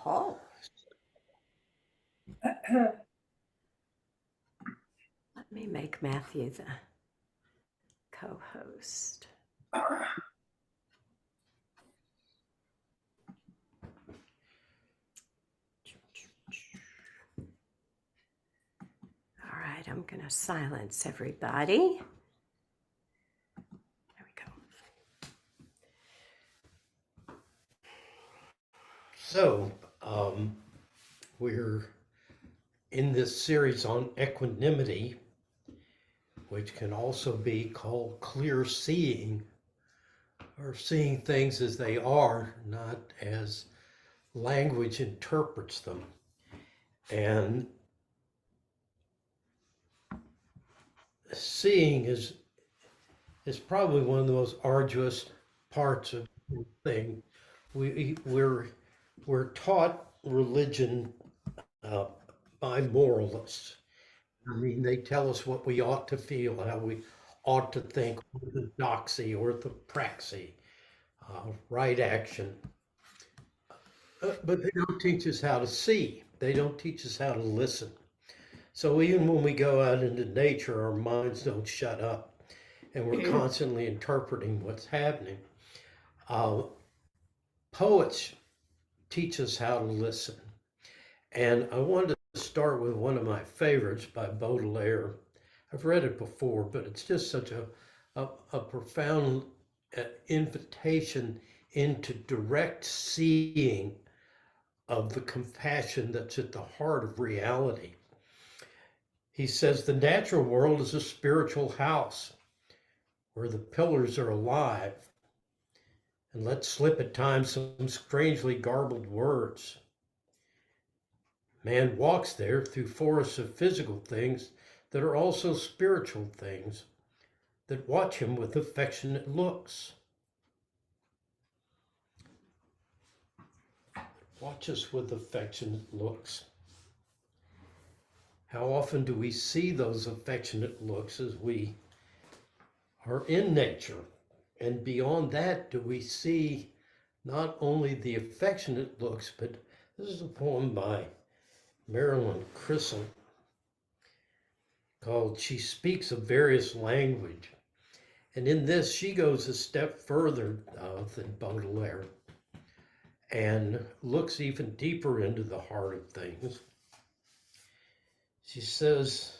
Oh. Let me make Matthew the co-host. All right, I'm going to silence everybody. There we go. So, we're in this series on equanimity, which can also be called clear seeing, or seeing things as they are, not as language interprets them. And seeing is probably one of the most arduous parts of the thing. We're taught religion by moralists. I mean, they tell us what we ought to feel, how we ought to think, orthodoxy, orthopraxy, right action. But they don't teach us how to see. They don't teach us how to listen. So even when we go out into nature, our minds don't shut up, and we're constantly interpreting what's happening. Poets teach us how to listen. And I wanted to start with one of my favorites by Baudelaire. I've read it before, but it's just such a profound invitation into direct seeing of the compassion that's at the heart of reality. He says, the natural world is a spiritual house where the pillars are alive and let slip at times some strangely garbled words. Man walks there through forests of physical things that are also spiritual things that watch him with affectionate looks. Watch us with affectionate looks. How often do we see those affectionate looks as we are in nature? And beyond that, do we see not only the affectionate looks, but this is a poem by Marilyn Crissell called She Speaks a Various Language. And in this, she goes a step further than Baudelaire and looks even deeper into the heart of things. She says,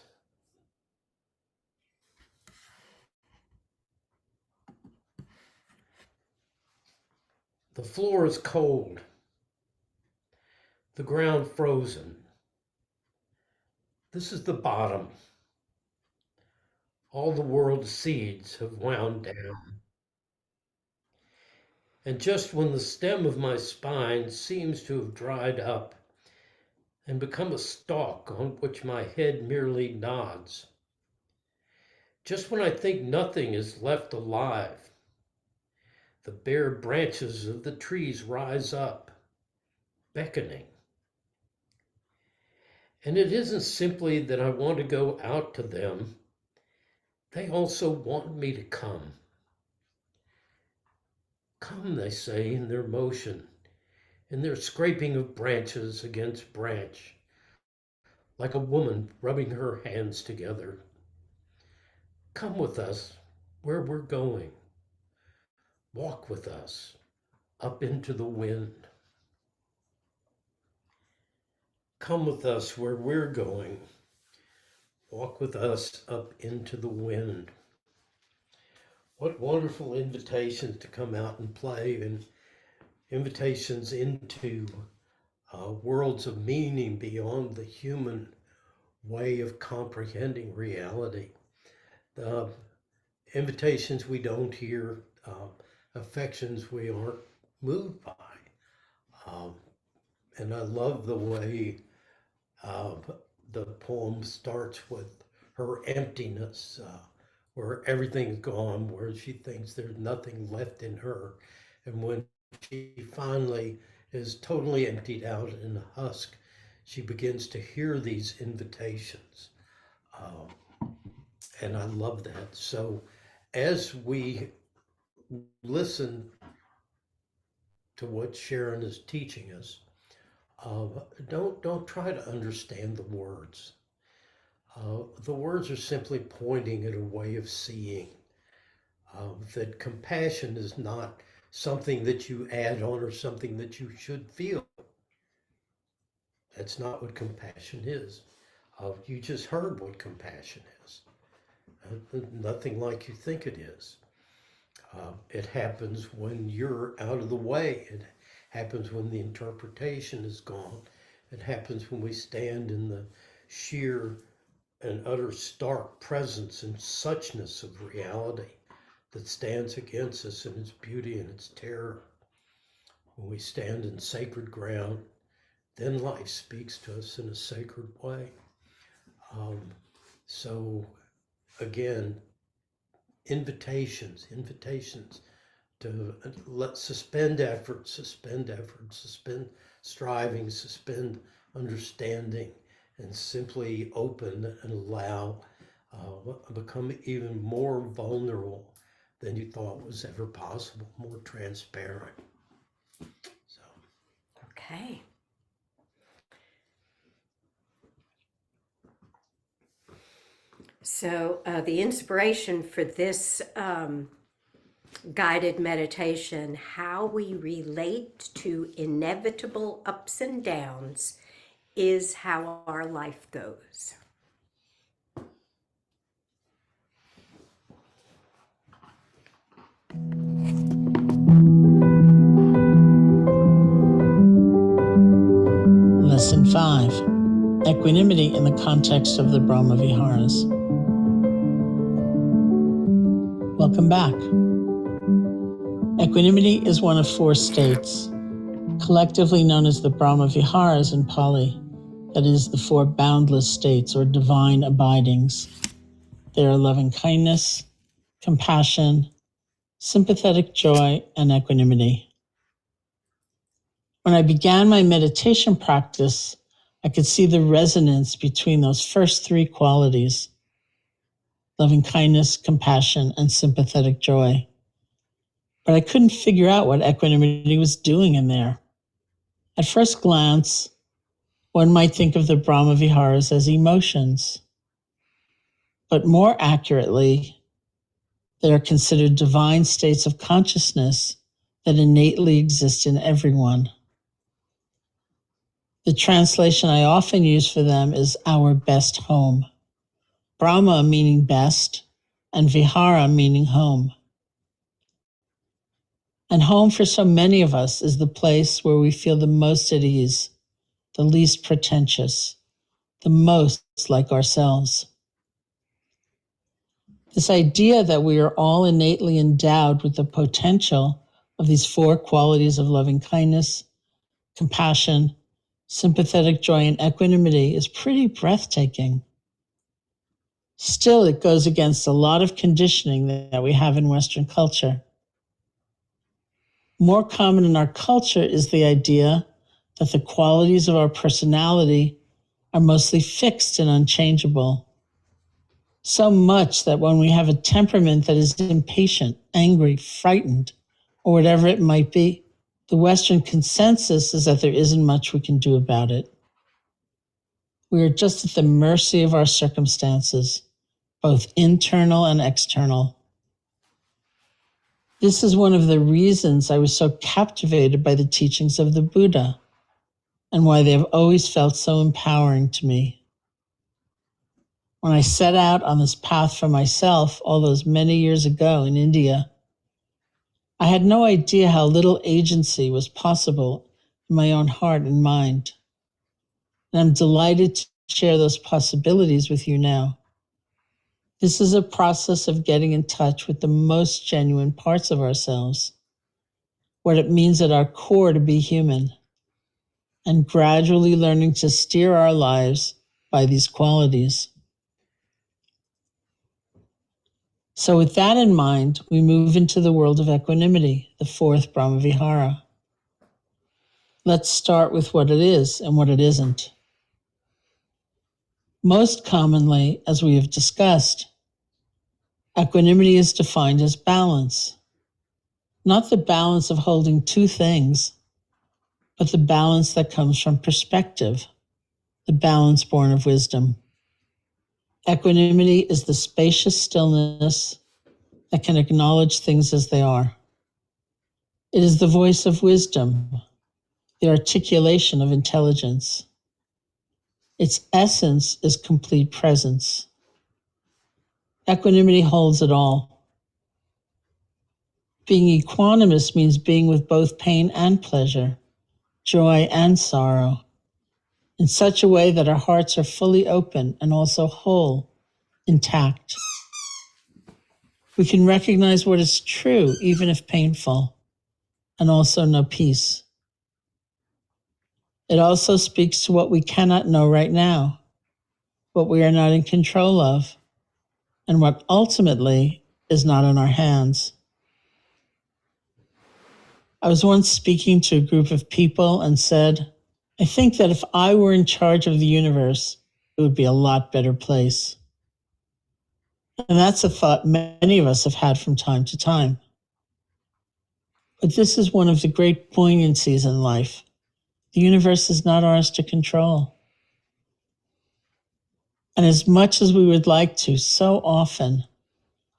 the floor is cold, the ground frozen. This is the bottom. All the world's seeds have wound down. And just when the stem of my spine seems to have dried up and become a stalk on which my head merely nods, just when I think nothing is left alive, the bare branches of the trees rise up, beckoning. And it isn't simply that I want to go out to them. They also want me to come. Come, they say in their motion, in their scraping of branches against branch, like a woman rubbing her hands together. Come with us where we're going. Walk with us up into the wind. Come with us where we're going. Walk with us up into the wind. What wonderful invitations to come out and play, and invitations into worlds of meaning beyond the human way of comprehending reality. The invitations we don't hear, affections we aren't moved by. And I love the way the poem starts with her emptiness, where everything's gone, where she thinks there's nothing left in her. And when she finally is totally emptied out in the husk, she begins to hear these invitations. And I love that. So as we listen to what Sharon is teaching us Don't try to understand the words. The words are simply pointing at a way of seeing. That compassion is not something that you add on or something that you should feel. That's not what compassion is. You just heard what compassion is. Nothing like you think it is. It happens when you're out of the way. It happens when the interpretation is gone. It happens when we stand in the sheer and utter stark presence and suchness of reality that stands against us in its beauty and its terror. When we stand in sacred ground, then life speaks to us in a sacred way. So again, invitations to suspend effort, suspend striving, suspend understanding, and simply open and allow, become even more vulnerable than you thought was ever possible, more transparent. So. Okay. So the inspiration for this guided meditation, how we relate to inevitable ups and downs, is how our life goes. Lesson 5. Equanimity in the context of the Brahma Viharas. Welcome back. Equanimity is one of 4 states, collectively known as the Brahma Viharas in Pali, that is, the 4 boundless states or divine abidings. They are loving kindness, compassion, sympathetic joy, and equanimity. When I began my meditation practice, I could see the resonance between those first 3 qualities, loving kindness, compassion, and sympathetic joy. But I couldn't figure out what equanimity was doing in there. At first glance, one might think of the Brahma Viharas as emotions. But more accurately, they are considered divine states of consciousness that innately exist in everyone. The translation I often use for them is our best home. Brahma meaning best, and Vihara meaning home. And home for so many of us is the place where we feel the most at ease, the least pretentious, the most like ourselves. This idea that we are all innately endowed with the potential of these 4 qualities of loving kindness, compassion, sympathetic joy, and equanimity is pretty breathtaking. Still, it goes against a lot of conditioning that we have in Western culture. More common in our culture is the idea that the qualities of our personality are mostly fixed and unchangeable. So much that when we have a temperament that is impatient, angry, frightened, or whatever it might be, the Western consensus is that there isn't much we can do about it. We are just at the mercy of our circumstances, both internal and external. This is one of the reasons I was so captivated by the teachings of the Buddha, and why they have always felt so empowering to me. When I set out on this path for myself all those many years ago in India, I had no idea how little agency was possible in my own heart and mind. And I'm delighted to share those possibilities with you now. This is a process of getting in touch with the most genuine parts of ourselves, what it means at our core to be human, and gradually learning to steer our lives by these qualities. So with that in mind, we move into the world of equanimity, the 4th Brahma Vihara. Let's start with what it is and what it isn't. Most commonly, as we have discussed, equanimity is defined as balance. Not the balance of holding 2 things, but the balance that comes from perspective, the balance born of wisdom. Equanimity is the spacious stillness that can acknowledge things as they are. It is the voice of wisdom, the articulation of intelligence. Its essence is complete presence. Equanimity holds it all. Being equanimous means being with both pain and pleasure, joy and sorrow, in such a way that our hearts are fully open and also whole, intact. We can recognize what is true, even if painful, and also know peace. It also speaks to what we cannot know right now, what we are not in control of, and what ultimately is not in our hands. I was once speaking to a group of people and said, I think that if I were in charge of the universe, it would be a lot better place. And that's a thought many of us have had from time to time. But this is one of the great poignancies in life. The universe is not ours to control. And as much as we would like to, so often,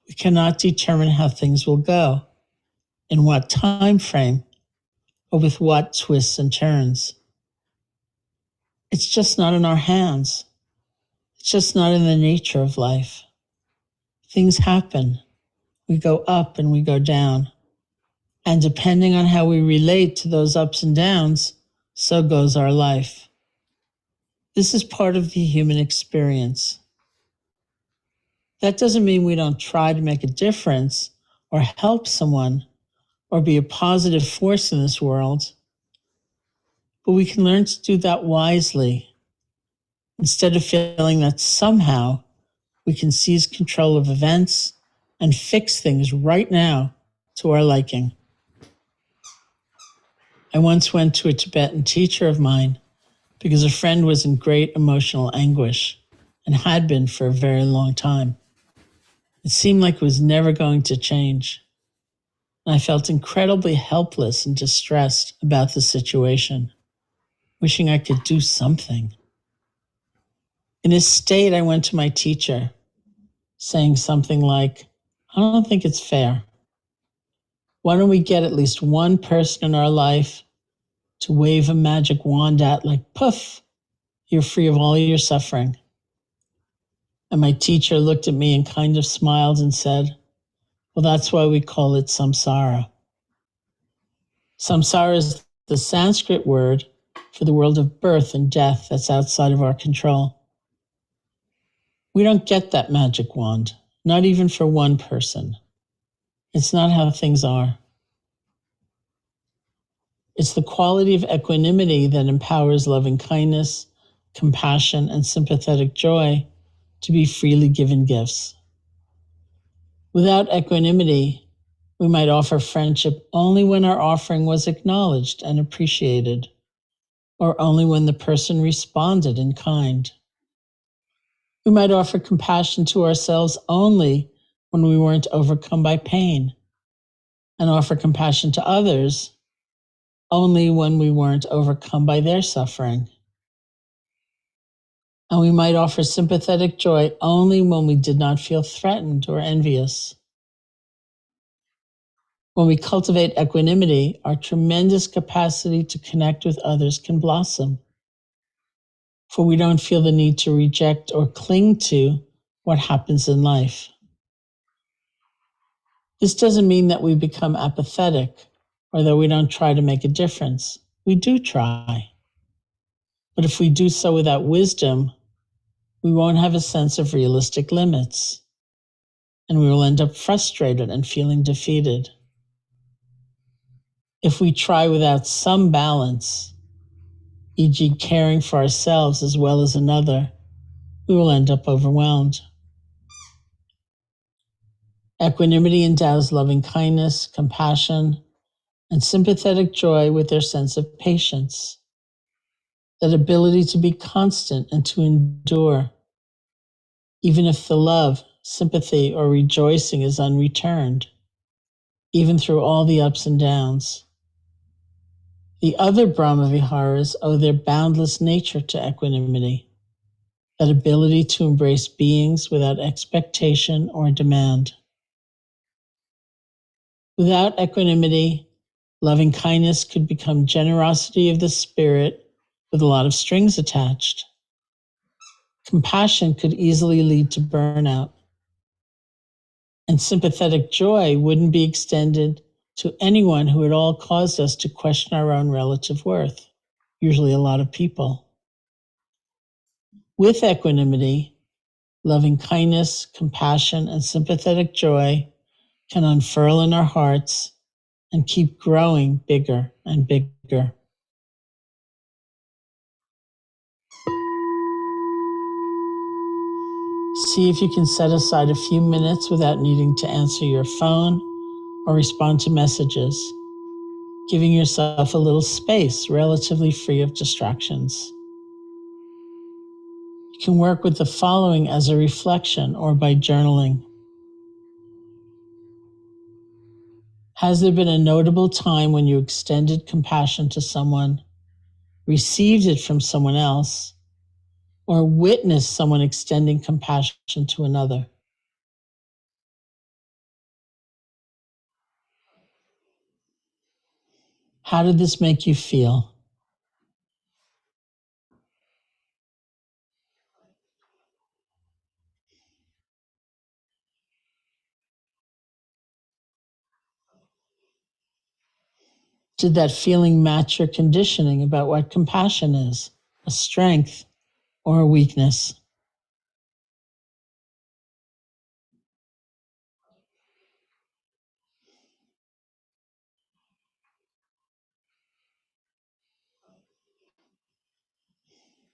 we cannot determine how things will go, in what time frame, or with what twists and turns. It's just not in our hands. It's just not in the nature of life. Things happen. We go up and we go down. And depending on how we relate to those ups and downs, so goes our life. This is part of the human experience. That doesn't mean we don't try to make a difference or help someone or be a positive force in this world. But we can learn to do that wisely instead of feeling that somehow we can seize control of events and fix things right now to our liking. I once went to a Tibetan teacher of mine because a friend was in great emotional anguish and had been for a very long time. It seemed like it was never going to change. And I felt incredibly helpless and distressed about the situation, wishing I could do something. In this state, I went to my teacher, saying something like, I don't think it's fair. Why don't we get at least one person in our life to wave a magic wand at, like, poof, you're free of all your suffering. And my teacher looked at me and kind of smiled and said, well, that's why we call it samsara. Samsara is the Sanskrit word for the world of birth and death that's outside of our control. We don't get that magic wand, not even for one person. It's not how things are. It's the quality of equanimity that empowers loving kindness, compassion, and sympathetic joy to be freely given gifts. Without equanimity, we might offer friendship only when our offering was acknowledged and appreciated, or only when the person responded in kind. We might offer compassion to ourselves only when we weren't overcome by pain, and offer compassion to others only when we weren't overcome by their suffering. And we might offer sympathetic joy only when we did not feel threatened or envious. When we cultivate equanimity, our tremendous capacity to connect with others can blossom, for we don't feel the need to reject or cling to what happens in life. This doesn't mean that we become apathetic or that we don't try to make a difference. We do try. But if we do so without wisdom, we won't have a sense of realistic limits, and we will end up frustrated and feeling defeated. If we try without some balance, e.g. caring for ourselves as well as another, we will end up overwhelmed. Equanimity endows loving kindness, compassion, and sympathetic joy with their sense of patience, that ability to be constant and to endure, even if the love, sympathy, or rejoicing is unreturned, even through all the ups and downs. The other Brahmaviharas owe their boundless nature to equanimity, that ability to embrace beings without expectation or demand. Without equanimity, loving kindness could become generosity of the spirit with a lot of strings attached. Compassion could easily lead to burnout. And sympathetic joy wouldn't be extended to anyone who at all caused us to question our own relative worth, usually a lot of people. With equanimity, loving kindness, compassion, and sympathetic joy can unfurl in our hearts and keep growing bigger and bigger. See if you can set aside a few minutes without needing to answer your phone or respond to messages, giving yourself a little space relatively free of distractions. You can work with the following as a reflection or by journaling. Has there been a notable time when you extended compassion to someone, received it from someone else, or witnessed someone extending compassion to another? How did this make you feel? Did that feeling match your conditioning about what compassion is, a strength or a weakness?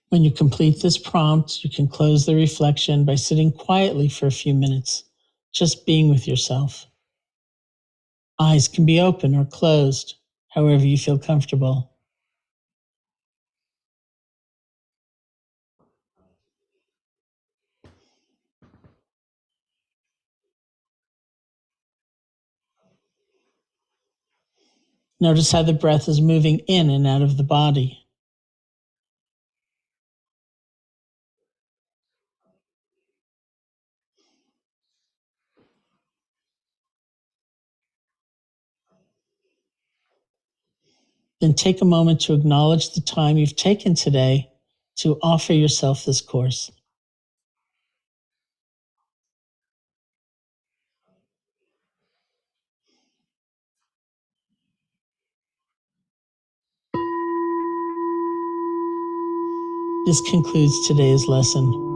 When you complete this prompt, you can close the reflection by sitting quietly for a few minutes, just being with yourself. Eyes can be open or closed, however you feel comfortable. Notice how the breath is moving in and out of the body. Then take a moment to acknowledge the time you've taken today to offer yourself this course. This concludes today's lesson.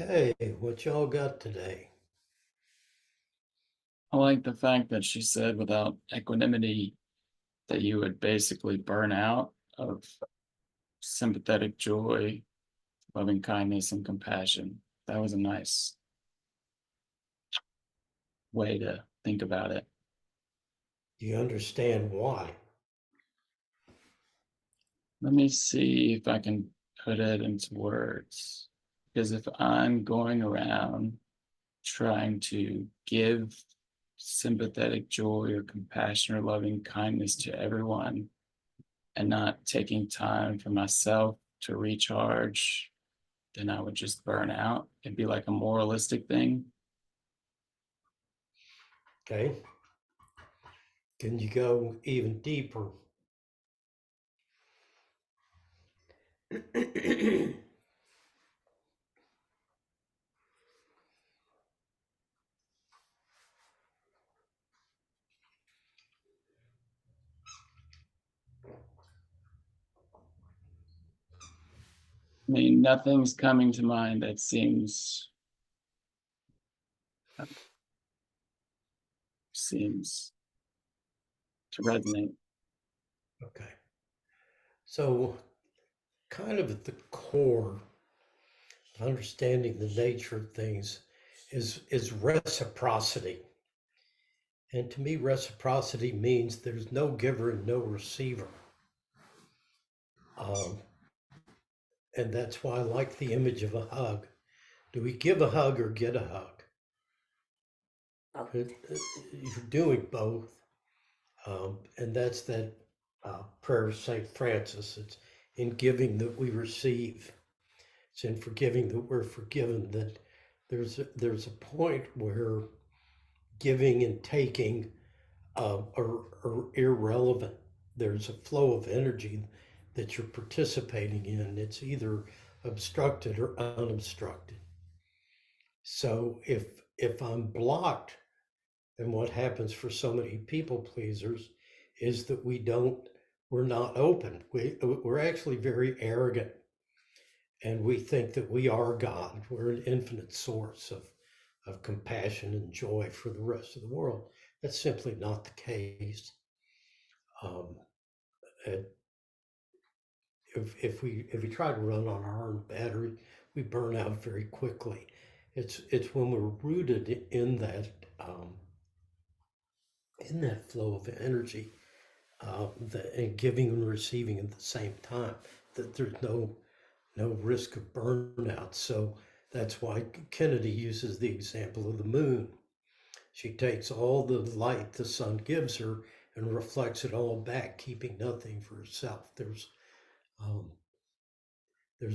Okay, what y'all got today? I like the fact that she said without equanimity that you would basically burn out of sympathetic joy, loving kindness, and compassion. That was a nice way to think about it. Do you understand why? Let me see if I can put it into words. Because if I'm going around trying to give sympathetic joy or compassion or loving kindness to everyone and not taking time for myself to recharge, then I would just burn out. It'd be like a moralistic thing. Okay. Can you go even deeper? I mean, nothing's coming to mind that seems to resonate. Okay. So, kind of at the core of understanding the nature of things is reciprocity. And to me, reciprocity means there's no giver and no receiver. Um, and that's why I like the image of a hug. Do we give a hug or get a hug? You're doing both. And that's that prayer of St. Francis. It's in giving that we receive. It's in forgiving that we're forgiven. That there's a point where giving and taking are irrelevant. There's a flow of energy that you're participating in. It's either obstructed or unobstructed. So if I'm blocked, then what happens for so many people pleasers is that we're not open. We're actually very arrogant, and we think that we are God. We're an infinite source of compassion and joy for the rest of the world. That's simply not the case. Um, if we try to run on our own battery, we burn out very quickly. It's when we're rooted in that flow of energy, and giving and receiving at the same time, that there's no risk of burnout. So that's why Kennedy uses the example of the moon. She takes all the light the sun gives her and reflects it all back, keeping nothing for herself. There's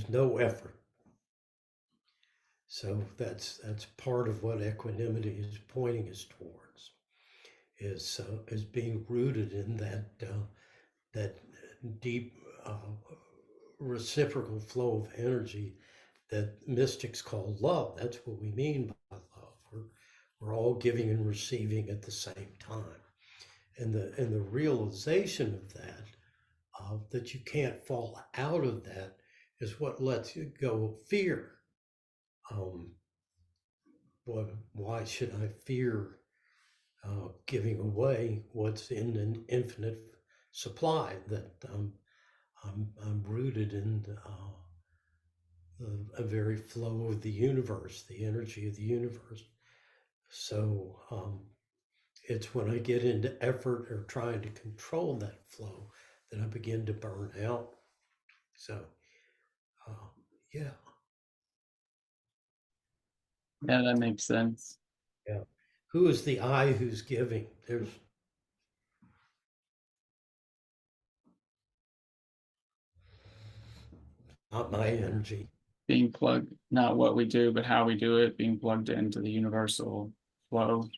no effort. So that's part of what equanimity is pointing us towards, is being rooted in that deep reciprocal flow of energy that mystics call love. That's what we mean by love. We're all giving and receiving at the same time, and the realization of that you can't fall out of that is what lets you go of fear. Why should I fear giving away what's in an infinite supply? That I'm rooted in a very flow of the universe, the energy of the universe. So it's when I get into effort or trying to control that flow that I begin to burn out. So yeah. Yeah, that makes sense. Yeah. Who is the I who's giving? There's not my energy. Being plugged, not what we do, but how we do it, being plugged into the universal flow.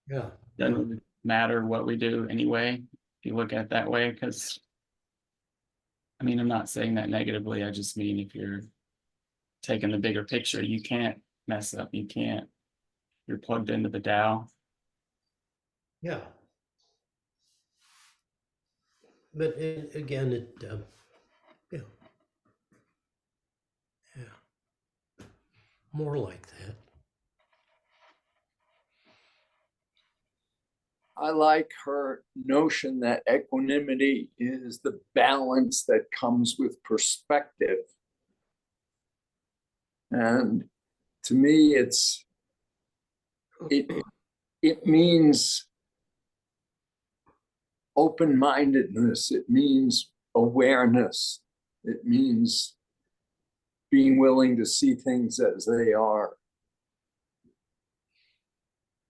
Yeah. Doesn't really matter what we do anyway, if you look at it that way, because I mean, I'm not saying that negatively. I just mean if you're taking the bigger picture, you can't mess up. You're plugged into the Tao. Yeah. But again, yeah. Yeah. More like that. I like her notion that equanimity is the balance that comes with perspective. And to me, it means open-mindedness. It means awareness. It means being willing to see things as they are.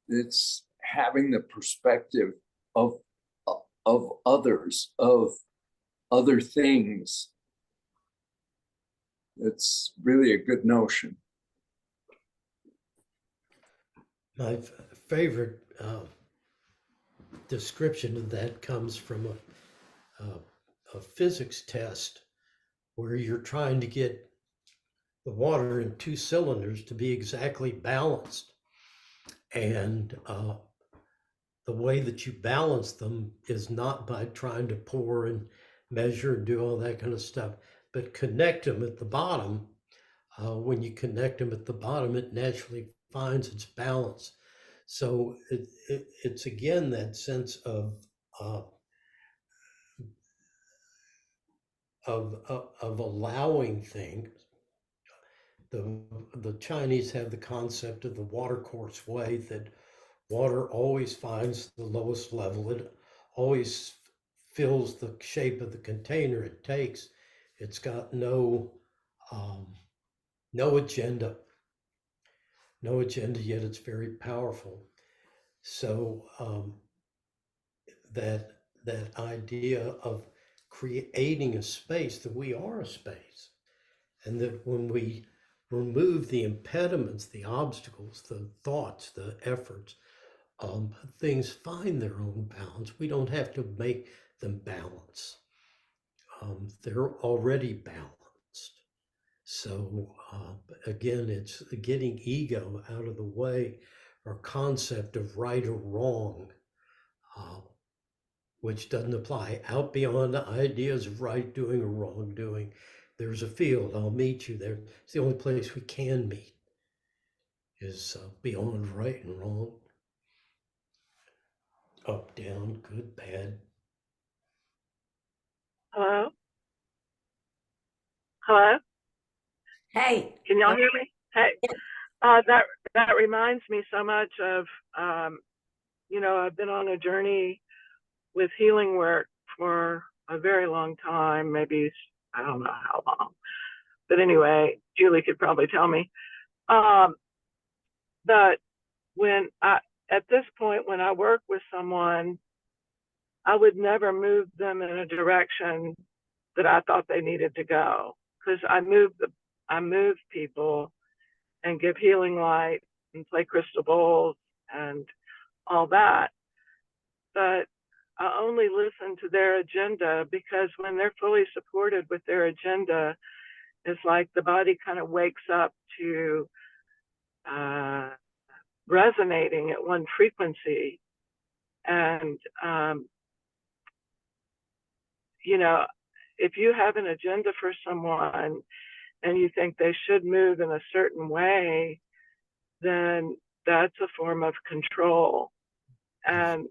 It's having the perspective of others, of other things. It's really a good notion. My favorite description of that comes from a physics test where you're trying to get the water in two cylinders to be exactly balanced. And the way that you balance them is not by trying to pour and measure and do all that kind of stuff, but connect them at the bottom. When you connect them at the bottom, it naturally finds its balance. So it's again that sense of allowing things. The Chinese have the concept of the water course way, that water always finds the lowest level. It always fills the shape of the container it takes. It's got no agenda. No agenda, yet it's very powerful. So that idea of creating a space, that we are a space, and that when we remove the impediments, the obstacles, the thoughts, the efforts, things find their own balance. We don't have to make them balance. They're already balanced. So again, it's getting ego out of the way, or concept of right or wrong, which doesn't apply. Out beyond the ideas of right doing or wrong doing, there's a field. I'll meet you there. It's the only place we can meet, is beyond right and wrong, up, down, good, bad. Hello? Hello? Hey, Can y'all hear me? Hey, that reminds me so much of, I've been on a journey with healing work for a very long time, maybe, I don't know how long. But anyway, Julie could probably tell me. But at this point, when I work with someone, I would never move them in a direction that I thought they needed to go, because I move people and give healing light and play crystal bowls and all that. But I only listen to their agenda, because when they're fully supported with their agenda, it's like the body kind of wakes up to resonating at one frequency. And, if you have an agenda for someone and you think they should move in a certain way, then that's a form of control. And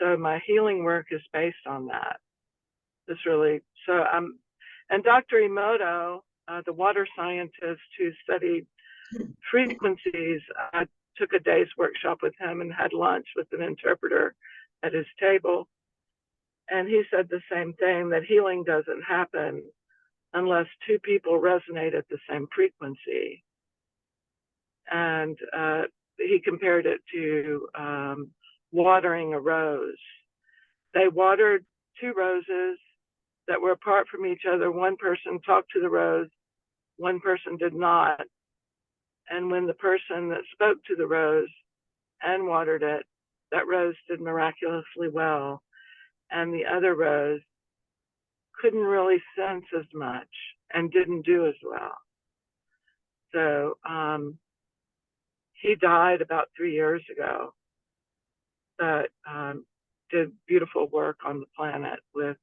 so my healing work is based on that. It's really, and Dr. Emoto, the water scientist who studied frequencies, I took a day's workshop with him and had lunch with an interpreter at his table. And he said the same thing, that healing doesn't happen unless two people resonate at the same frequency. And he compared it to watering a rose. They watered two roses that were apart from each other. One person talked to the rose, one person did not. And when the person that spoke to the rose and watered it, that rose did miraculously well. And the other rose couldn't really sense as much and didn't do as well. So he died about 3 years ago, but did beautiful work on the planet with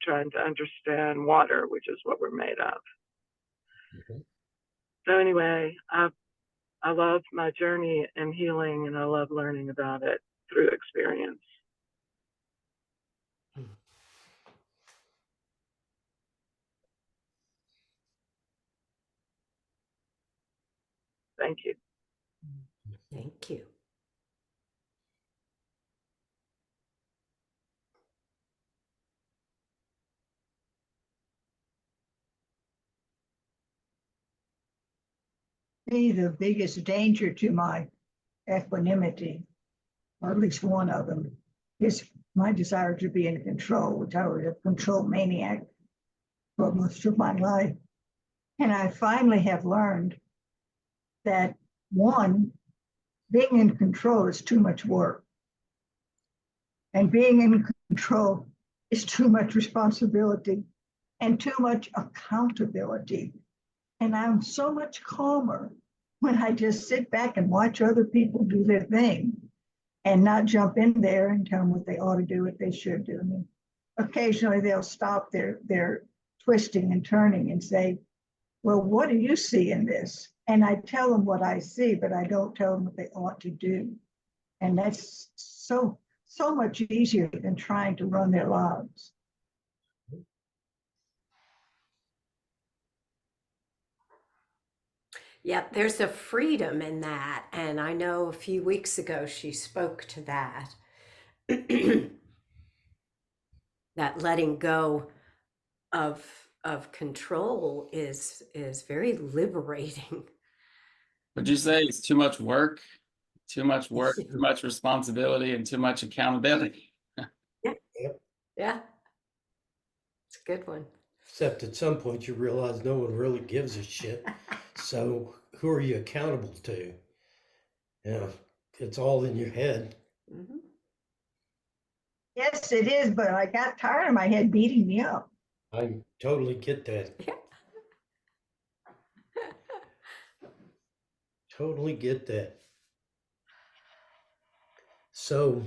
trying to understand water, which is what we're made of. Mm-hmm. So anyway, I love my journey and healing, and I love learning about it through experience. Thank you. Thank you. Me, the biggest danger to my equanimity, or at least one of them, is my desire to be in control, which I was a control maniac for most of my life. And I finally have learned that one, being in control is too much work. And being in control is too much responsibility and too much accountability. And I'm so much calmer when I just sit back and watch other people do their thing and not jump in there and tell them what they ought to do, what they should do. I mean, occasionally they'll stop their twisting and turning and say, well, what do you see in this? And I tell them what I see, but I don't tell them what they ought to do. And that's so much easier than trying to run their lives. Yeah, there's a freedom in that. And I know a few weeks ago she spoke to that. That letting go of control is very liberating. Would you say it's too much work, too much responsibility, and too much accountability? Yeah. Yep. Yeah. It's a good one. Except at some point you realize no one really gives a shit. So who are you accountable to? Yeah, it's all in your head. Mhm. Yes, it is, but I got tired of my head beating me up. I totally get that. Yeah. Totally get that. So,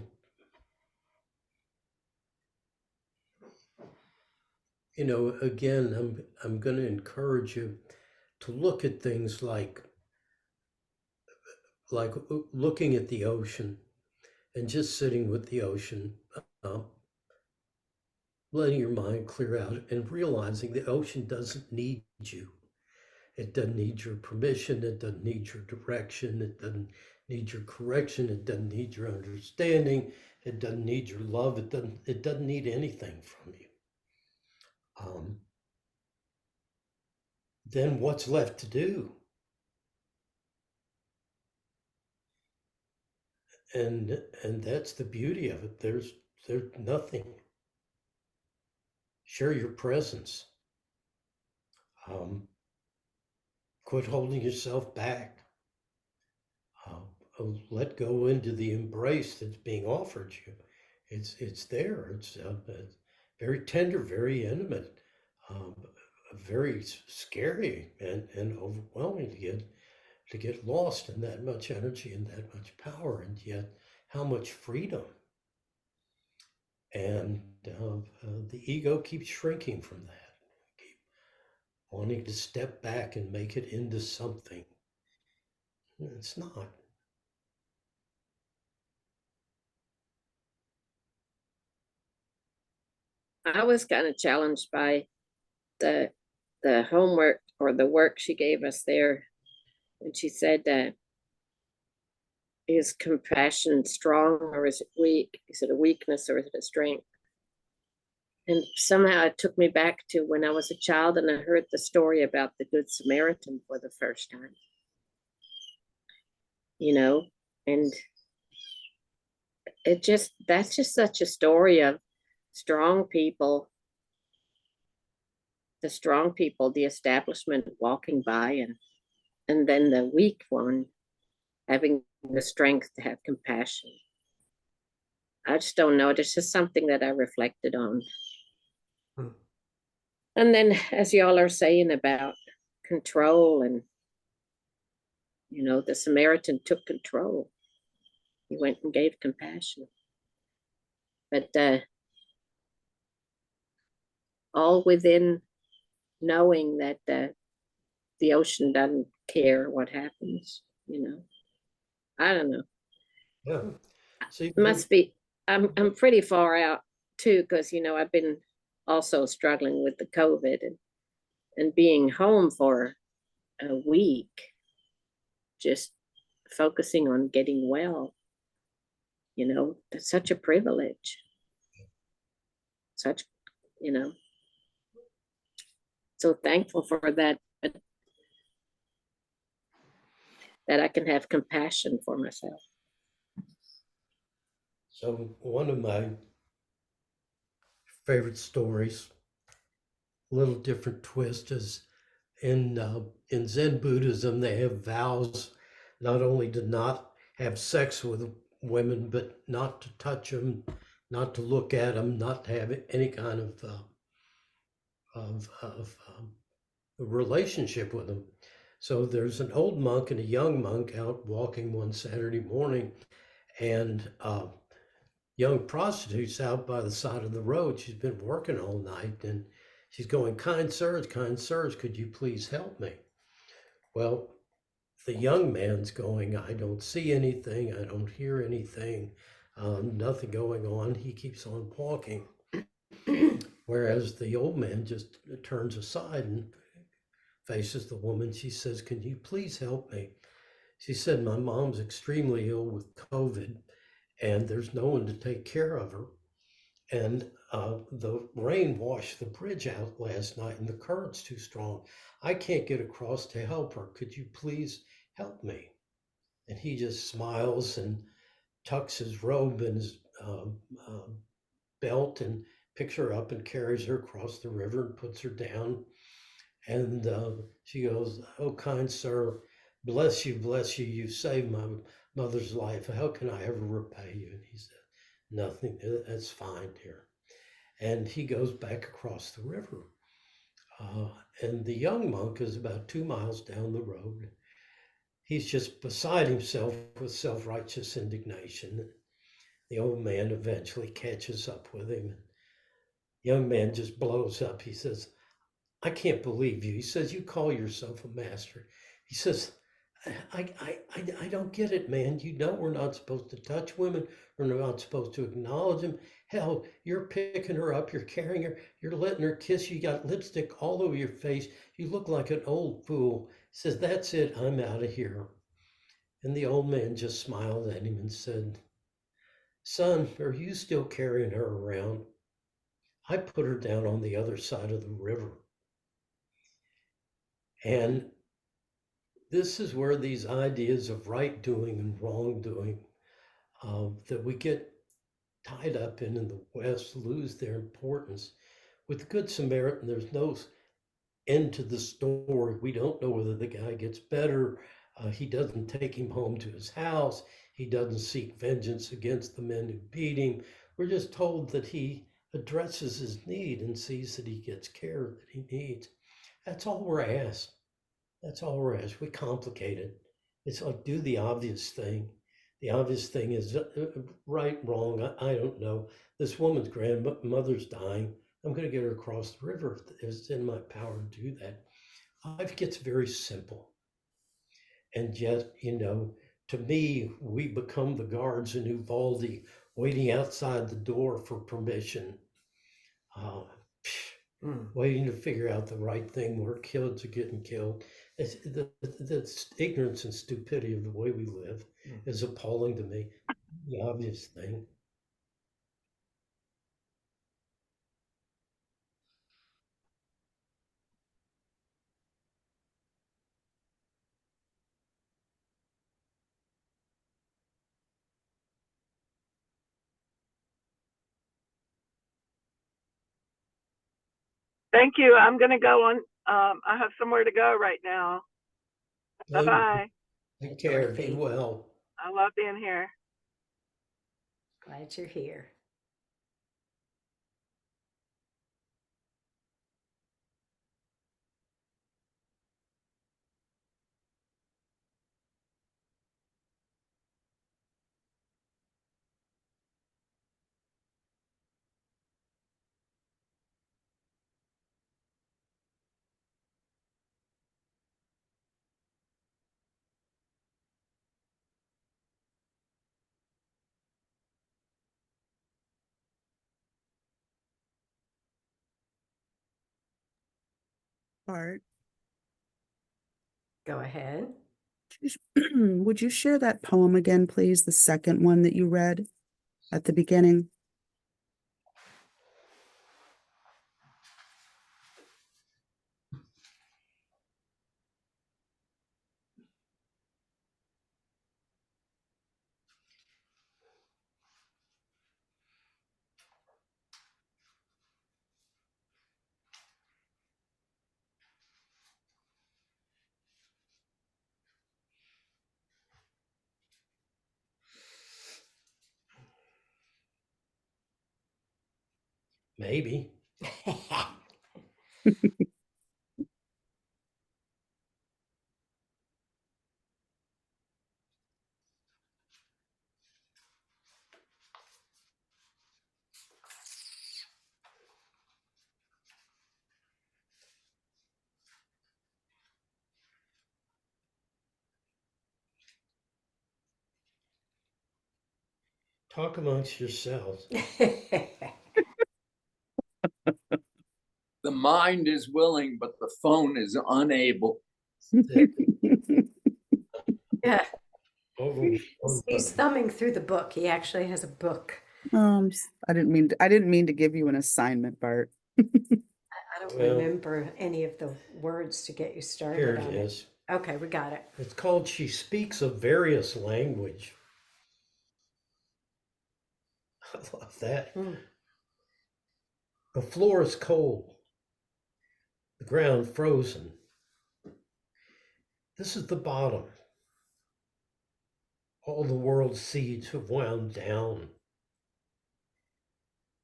you know, again, I'm going to encourage you to look at things like looking at the ocean and just sitting with the ocean, letting your mind clear out and realizing the ocean doesn't need you. It doesn't need your permission. It doesn't need your direction. It doesn't need your correction. It doesn't need your understanding. It doesn't need your love. It doesn't need anything from you. Then what's left to do? And that's the beauty of it. There's nothing. Share your presence. Quit holding yourself back. Let go into the embrace that's being offered you. It's there. It's very tender, very intimate, very scary and overwhelming to get lost in that much energy and that much power, and yet how much freedom. And the ego keeps shrinking from that, keep wanting to step back and make it into something. It's not. I was kind of challenged by the homework or the work she gave us there. And she said that, is compassion strong or is it weak? Is it a weakness or is it a strength? And somehow it took me back to when I was a child and I heard the story about the Good Samaritan for the first time. You know, and that's just such a story of strong people, the establishment walking by, and then the weak one having the strength to have compassion. I just don't know. It's just something that I reflected on. And then, as y'all are saying about control, and you know, the Samaritan took control. He went and gave compassion. But all within knowing that the ocean doesn't care what happens. you know. I don't know. Yeah. See, Must be, I'm pretty far out too, because you know, I've been also struggling with the COVID and being home for a week, just focusing on getting well, you know, that's such a privilege. Such, you know, so thankful for that, that I can have compassion for myself. so one of my favorite stories, a little different twist, is in Zen Buddhism, they have vows not only to not have sex with women, but not to touch them, not to look at them, not to have any kind of a relationship with them. So there's an old monk and a young monk out walking one Saturday morning, and young prostitute's out by the side of the road. She's been working all night, and she's going, kind sirs, could you please help me? Well, the young man's going, I don't see anything, I don't hear anything, nothing going on. He keeps on walking. Whereas the old man just turns aside and faces the woman. She says, can you please help me? She said, my mom's extremely ill with COVID, and there's no one to take care of her. And the rain washed the bridge out last night, and the current's too strong. I can't get across to help her. Could you please help me? And he just smiles and tucks his robe in his belt and picks her up and carries her across the river and puts her down. And she goes, oh, kind sir, bless you, you saved my mother's life. How can I ever repay you? And he said, nothing, that's fine, dear. And he goes back across the river. And the young monk is about 2 miles down the road. He's just beside himself with self-righteous indignation. The old man eventually catches up with him. The young man just blows up. He says, I can't believe you. He says, you call yourself a master. He says, I don't get it, man. You know we're not supposed to touch women. We're not supposed to acknowledge them. Hell, you're picking her up. You're carrying her. You're letting her kiss you. You got lipstick all over your face. You look like an old fool. He says, that's it. I'm out of here. And the old man just smiled at him and said, son, are you still carrying her around? I put her down on the other side of the river. And this is where these ideas of right doing and wrong doing that we get tied up in the West lose their importance. With the Good Samaritan, there's no end to the story. We don't know whether the guy gets better. He doesn't take him home to his house. He doesn't seek vengeance against the men who beat him. We're just told that he addresses his need and sees that he gets care that he needs. That's all we're asked. That's all we're asked. We complicate it. It's like, do the obvious thing. The obvious thing is right, wrong. I don't know. This woman's grandmother's dying. I'm going to get her across the river. It's in my power to do that. Life gets very simple. And yet, to me, we become the guards in Uvalde waiting outside the door for permission. Waiting to figure out the right thing where kids are getting killed. The ignorance and stupidity of the way we live is appalling to me. The obvious thing. Thank you. I'm going to go on. I have somewhere to go right now. Bye bye. Take care. Be well. I love being here. Glad you're here. part. Go ahead. Would you share that poem again, please? The second one that you read at the beginning. Maybe. Talk amongst yourselves. The mind is willing, but the phone is unable. Yeah, Over. he's thumbing through the book. He actually has a book. I didn't mean to give you an assignment, Bart. I don't Well, remember any of the words to get you started Here on it it. is. Okay, we got it. It's called She Speaks a Various Language. I love that. Mm. The floor is cold. The ground frozen. This is the bottom. All the world's seeds have wound down.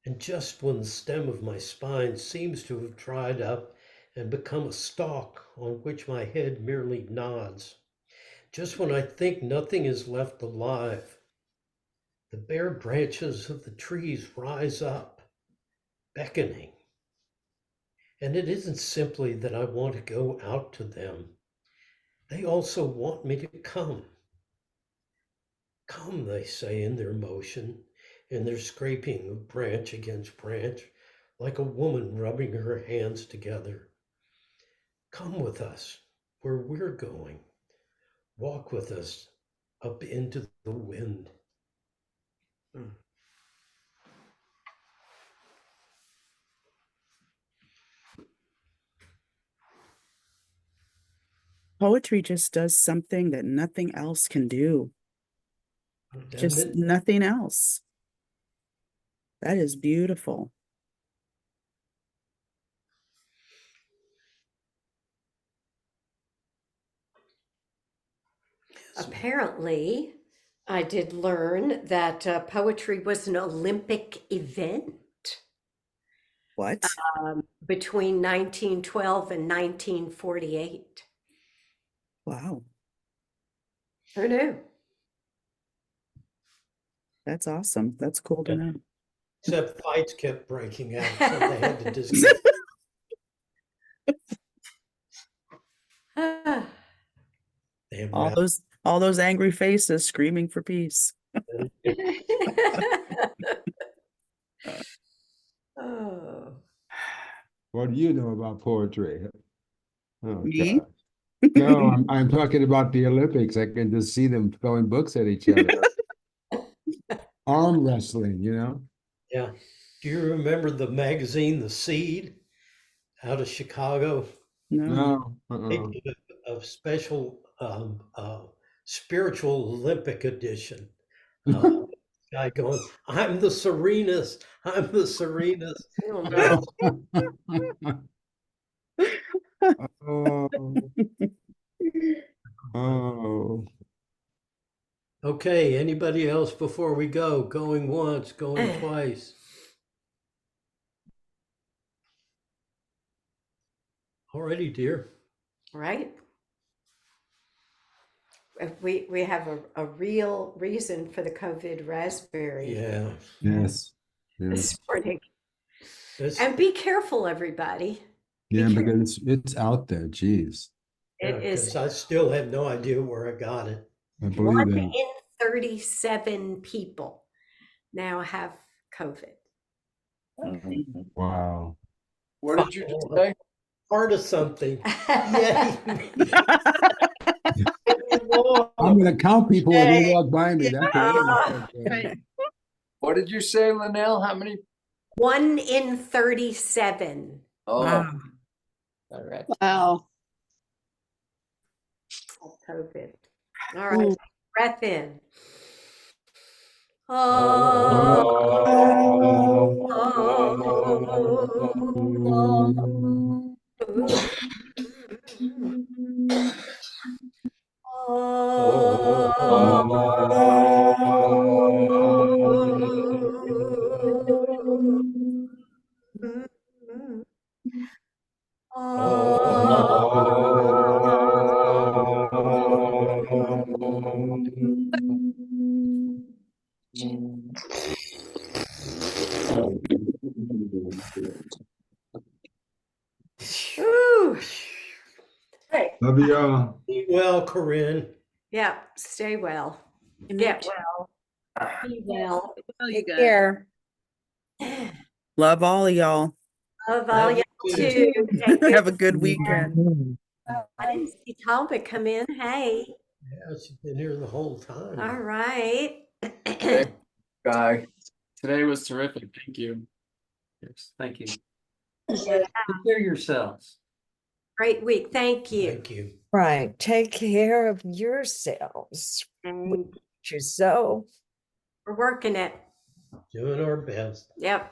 And just when the stem of my spine seems to have dried up and become a stalk on which my head merely nods, just when I think nothing is left alive, the bare branches of the trees rise up, beckoning. And it isn't simply that I want to go out to them. They also want me to come. Come, they say in their motion, in their scraping of branch against branch, like a woman rubbing her hands together. Come with us where we're going. Walk with us up into the wind. Poetry just does something that nothing else can do. Doesn't Just it? nothing else. That is beautiful. Apparently, I did learn that poetry was an Olympic event What? between 1912 and 1948. Wow. Who knew? That's awesome. That's cool to know. Except fights kept breaking out, so they had to discuss. Damn All those angry faces screaming for peace. Oh. What do you know about poetry? Oh, Me? God. No, I'm talking about the Olympics. I can just see them throwing books at each other. Arm wrestling, you know? Yeah. Do you remember the magazine, The Seed, out of Chicago? No. No. They did a special spiritual Olympic edition. Guy going, I'm the serenest. I'm the serenest. Oh, no. Oh. Oh. Okay, anybody else before we go? Going once, going twice. Alrighty, dear. Right? We have a real reason for the COVID raspberry Yeah. Yes. this morning. That's, And be careful, everybody. Yeah, Be careful. because it's out there. Geez. It is 'cause I still have no idea where I got it. I 1 believe that. in 37 people now have COVID. Wow. What did you say? part of something. Yay. I'm gonna count people when they walk by me. That's Ah. it. What did you say, Linnell? How many? 1 in 37. Oh, Wow. all right. Wow. COVID. All right. Ooh. Breath in. Ooh. Love y'all. Be well, Corinne. Yeah, stay well. Get well. Be well. Take care. Love all of y'all. Love all Have y'all a too. good- Take good Have a good care. weekend. I didn't see Talbot come in. Hey. Yeah, she's been here the whole time. All right. Guy. Today was terrific. Thank you. Yes, thank you. Yeah, Take care of yourselves. great week. Thank you. Thank you. Right. Take care of yourselves. And So. we're working it. Doing our best. Yep.